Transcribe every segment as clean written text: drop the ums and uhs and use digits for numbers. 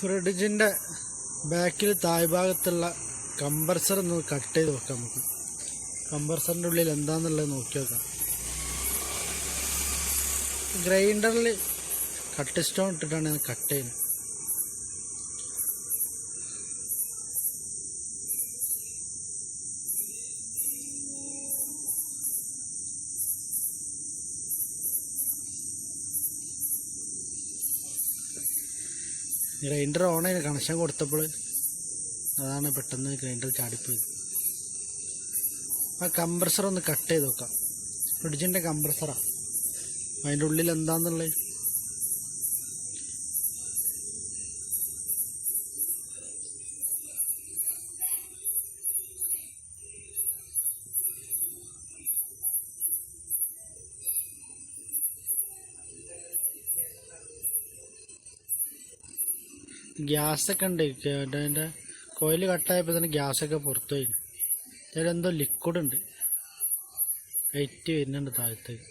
ഫ്രിഡ്ജിൻ്റെ ബാക്കിൽ താഴ്ഭാഗത്തുള്ള കംപ്രസർ ഒന്ന് കട്ട് ചെയ്ത് നോക്കാം. നമുക്ക് കംപ്രസറിൻ്റെ ഉള്ളിൽ എന്താണെന്നുള്ളത് നോക്കി നോക്കാം. ഗ്രൈൻഡറിൽ കട്ട് സ്റ്റോൺ ഇട്ടിട്ടാണ് ഞാൻ കട്ട് ചെയ്യുന്നത്. ഗ്രൈൻഡർ ഓൺ ആയി കണക്ഷൻ കൊടുത്തപ്പോൾ അതാണ് പെട്ടെന്ന് ഗ്രൈൻഡർ ചാടിപ്പോയി. ആ കംപ്രസർ ഒന്ന് കട്ട് ചെയ്ത് നോക്കാം. ഫ്രിഡ്ജിൻ്റെ കംപ്രസറാണ്. അതിൻ്റെ ഉള്ളിൽ എന്താണെന്നുള്ളത് ഗ്യാസൊക്കെ ഉണ്ട്. അതിൻ്റെ കോയിൽ കട്ടായപ്പോൾ തന്നെ ഗ്യാസൊക്കെ പുറത്തു പോയി. അതിലെന്തോ ലിക്വിഡ് ഉണ്ട്, ലൈറ്റ് വരുന്നുണ്ട് താഴത്തേക്ക്.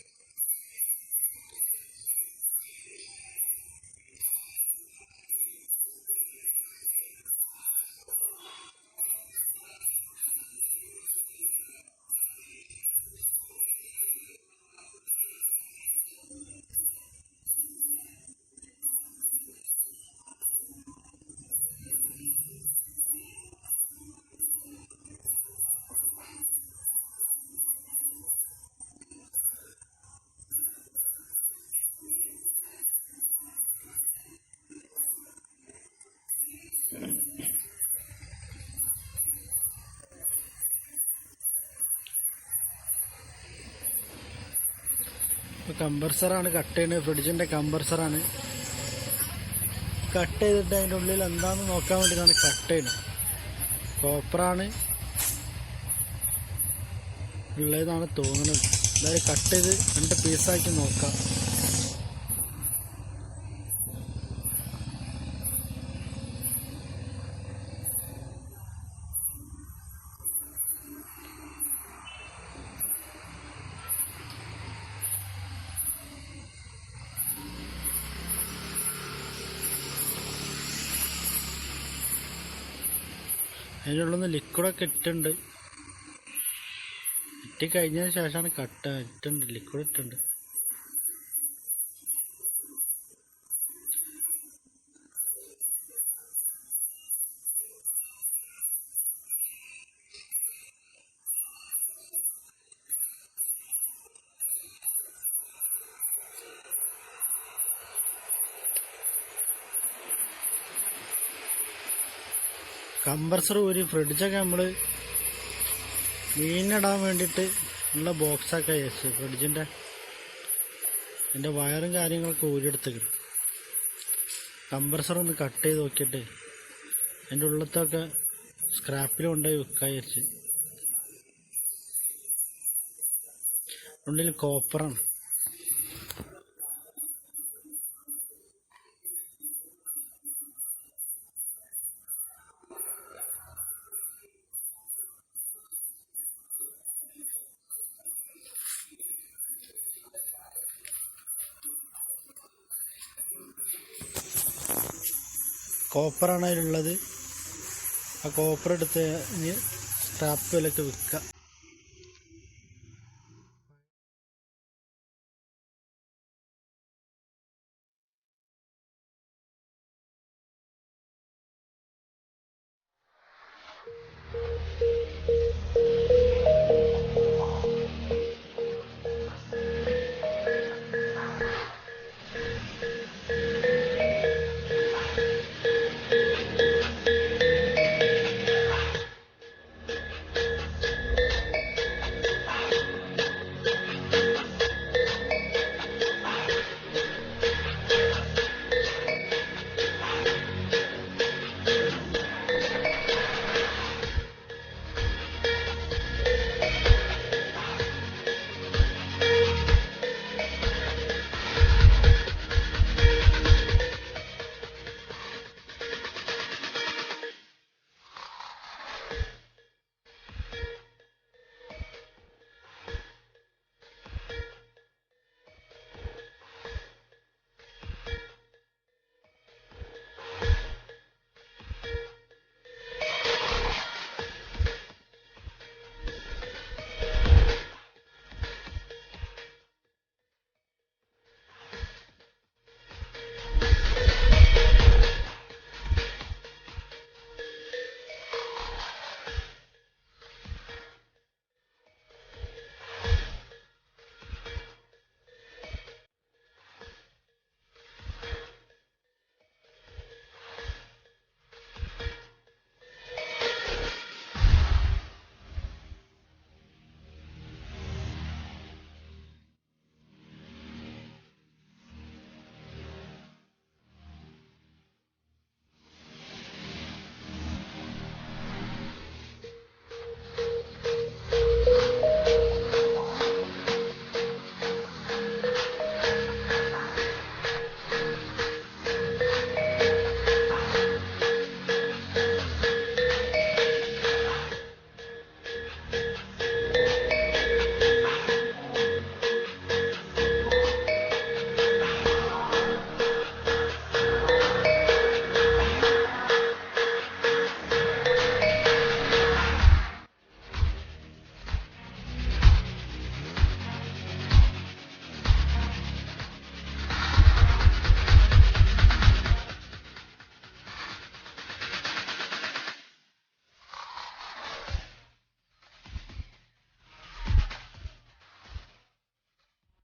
കംപ്രസറാണ് കട്ട് ചെയ്യുന്നത്. ഫ്രിഡ്ജിൻ്റെ കംപ്രസറാണ് കട്ട് ചെയ്തിട്ട് അതിൻ്റെ ഉള്ളിൽ എന്താണെന്ന് നോക്കാൻ വേണ്ടിയിട്ടാണ് കട്ട് ചെയ്യുന്നത്. കോപ്പറാണ് ഉള്ളതെന്നാണ് തോന്നുന്നത്. അതായത് കട്ട് ചെയ്ത് 2 പീസാക്കി നോക്കാം. അതിൻ്റെ ഉള്ളിൽ നിന്ന് ലിക്വിഡൊക്കെ ഇട്ടുണ്ട്. ഇട്ടിക്കഴിഞ്ഞതിന് ശേഷമാണ് ഇട്ടുണ്ട്, ലിക്വിഡ് ഇട്ടുണ്ട്. കംപ്രസർ ഊരി ഫ്രിഡ്ജൊക്കെ നമ്മൾ മീനിടാൻ വേണ്ടിയിട്ട് ഉള്ള ബോക്സൊക്കെ വെച്ച് ഫ്രിഡ്ജിൻ്റെ അതിൻ്റെ വയറും കാര്യങ്ങളൊക്കെ ഊരിയെടുത്തേക്കണം. കംപ്രസർ ഒന്ന് കട്ട് ചെയ്ത് നോക്കിയിട്ട് അതിൻ്റെ ഉള്ളിലത്തൊക്കെ സ്ക്രാപ്പിൽ കൊണ്ടുപോയി വെക്കാൻ വെച്ച്. ഉള്ളിൽ കോപ്പറാണ്. കോപ്പറാണ് അതിലുള്ളത്. ആ കോപ്പർ എടുത്ത് ഇനി സ്ക്രാപ്പിലൊക്കെ വിൽക്കാം.